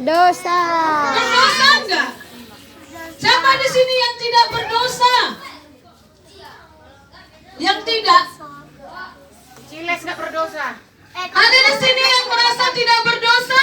berdosa. Berdosa enggak? Siapa di sini yang tidak berdosa? Yang tidak? Ciles nggak berdosa. Ada di sini yang merasa tidak berdosa?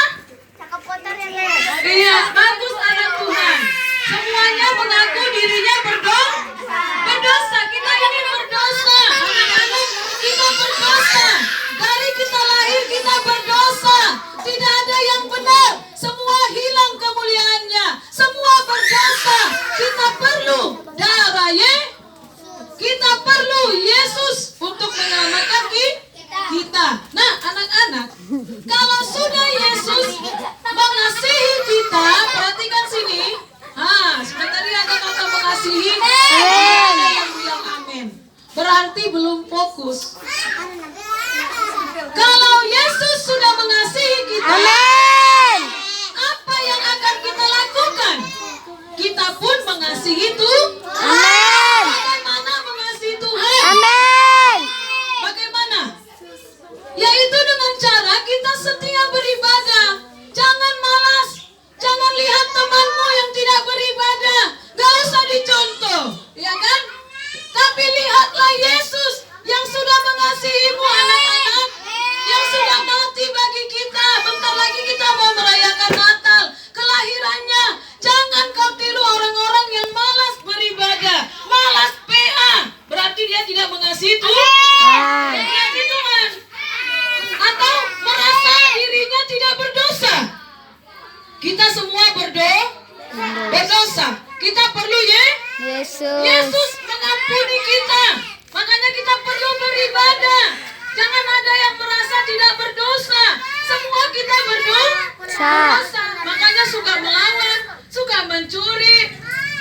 Cakap kotor ya, Les. Iya, bagus anak Tuhan. Semuanya mengaku dirinya berdosa. Kita ini berdosa. Anak-anak, kita berdosa. Dari kita lahir kita berdosa. Tidak ada yang benar. Semua hilang kemuliaannya. Semua berdosa. Kita perlu darah kita perlu Yesus untuk menyelamatkan kita. Nah, anak-anak, kalau sudah Yesus mengasihi kita, perhatikan sini. Sudah tadi ada kata mengasihi, ada yang bilang amin. Berarti belum fokus. Kalau Yesus sudah mengasihi kita, Amin. apa yang akan kita lakukan? Kita pun mengasihi Tuhan. Amin. Bagaimana mengasihi Tuhan? Amin. Bagaimana? Yaitu dengan cara kita setia beribadah. Jangan malas. Jangan lihat temanmu yang tidak beribadah. Gak usah dicontoh, ya kan? Tapi lihatlah Yesus yang sudah mengasihimu, anak-anak, yang sudah mati bagi kita. Bentar lagi kita mau merayakan Natal, kelahirannya. Jangan kau tiru orang-orang yang malas beribadah, malas PA. Berarti dia tidak mengasihi Tuhan. Mengasihi Tuhan. Atau merasa dirinya tidak berdosa. Kita semua berdosa. Kita perlu Yesus. Yesus mengampuni kita. Makanya kita perlu beribadah. Jangan ada yang merasa tidak berdosa. Semua kita berdosa. Makanya suka melawan, suka mencuri,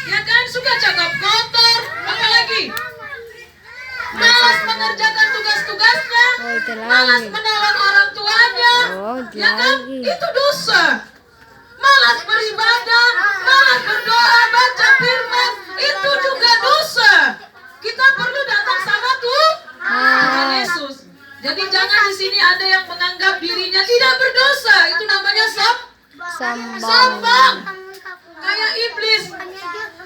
ya kan? Suka cakap kotor, apalagi malas mengerjakan tugas-tugasnya, Oh, itu malas lagi. menolong orang tuanya, Oh, itu ya kan? lagi. Itu dosa. Malas beribadah, malas berdoa, baca firman, itu juga dosa. Kita perlu datang sama Tuhan Yesus. Jadi jangan di sini ada yang menganggap dirinya tidak berdosa. Itu namanya sombong. Kayak iblis.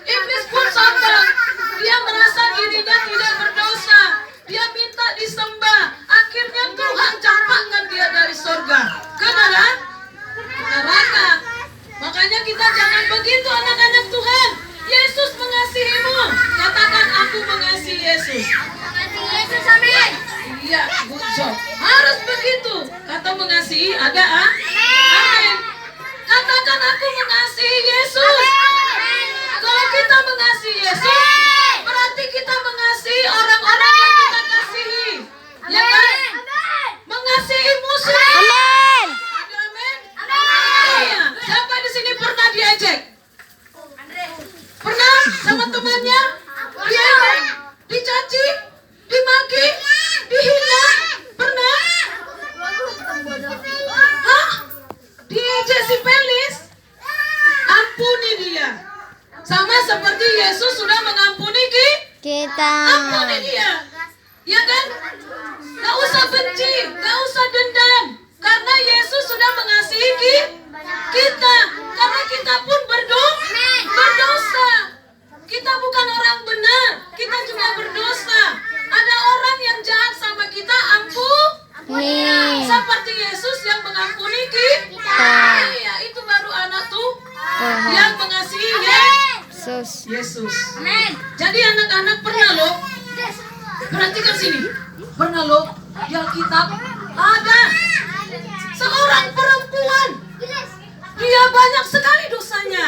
Iblis pun sombong. Dia merasa dirinya tidak berdosa. Dia minta disembah. Akhirnya Tuhan campakkan dia dari surga ke neraka. Makanya kita jangan begitu, anak-anak Tuhan. Yesus mengasihimu. Katakan, aku mengasihi Yesus. Yesus, amin. Iya, good job. Harus begitu. Kata mengasihi ada amin. Katakan, aku mengasihi Yesus. Kalau kita mengasihi Yesus, berarti kita mengasihi orang-orang yang kita kasihi. Ya kan? Mengasihi musuh. Amin. Ada amin? Iya. Siapa di sini pernah diejek? Pernah sama temannya? Diejek, dicaci, dimaki, dihina? Pernah? Hah? Diejek si Pelis? Ampuni dia. Sama seperti Yesus sudah mengampuni Kita. ampuni dia. Ya kan? Gak usah benci, gak usah dendam. Karena Yesus sudah mengasihi kita. Karena kita pun berdosa. Kita bukan orang benar. Kita juga berdosa. Ada orang yang jahat sama kita, ampun. Seperti Yesus yang mengampuni kita. Iya, itu baru anak tuh yang mengasihi Yesus. Jadi anak-anak pernah loh. Perhatikan sini. Pernah loh di Alkitab ada seorang perempuan. Dia banyak sekali dosanya.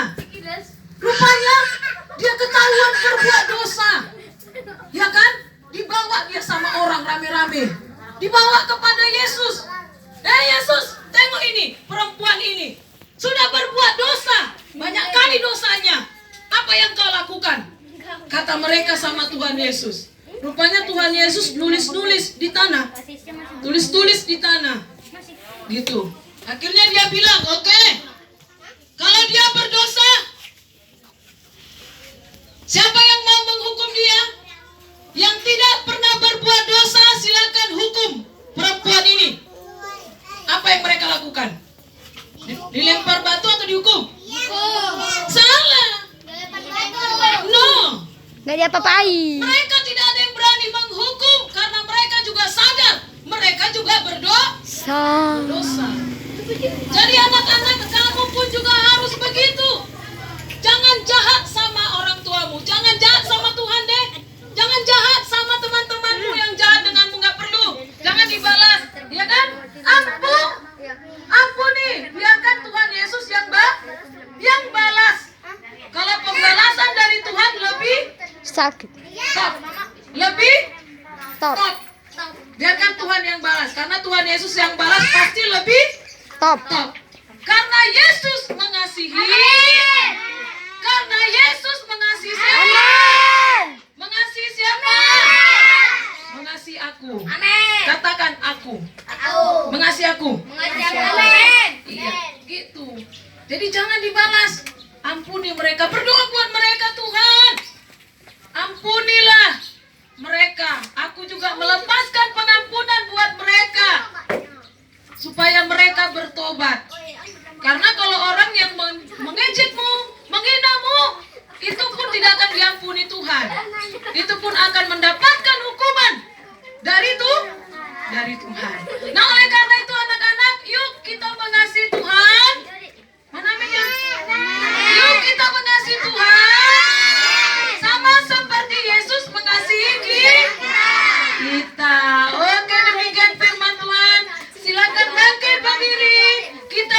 Rupanya dia ketahuan berbuat dosa. Ya kan? Dibawa dia sama orang rame-rame. Dibawa kepada Yesus. Yesus, tengok ini, perempuan ini sudah berbuat dosa. Banyak kali dosanya. Apa yang kau lakukan? Kata mereka sama Tuhan Yesus. Rupanya Tuhan Yesus nulis-nulis di tanah. Tulis-tulis di tanah. Gitu. Akhirnya dia bilang, oke, kalau dia berdosa, siapa yang mau menghukum dia? Yang tidak pernah berbuat dosa, silakan hukum perempuan ini. Apa yang mereka lakukan? Dilempar batu atau dihukum? Salah. No. Nggak diapa-apain. Mereka tidak ada yang berani menghukum karena mereka juga sadar mereka juga berdosa. Jadi anak-anak, kamu pun juga harus begitu. Jangan jahat sama orang tuamu, jangan jahat sama Tuhan deh. Jangan jahat sama teman-temanmu yang jahat denganmu, nggak perlu. Jangan dibalas, ya kan? Ampuni, biarkan Tuhan Yesus yang balas. Kalau pembalasan dari Tuhan lebih Sakit. top, lebih Top. top. Biarkan Tuhan yang balas, karena Tuhan Yesus yang balas pasti lebih Top. top. Karena Yesus mengasihi. Karena Yesus mengasihi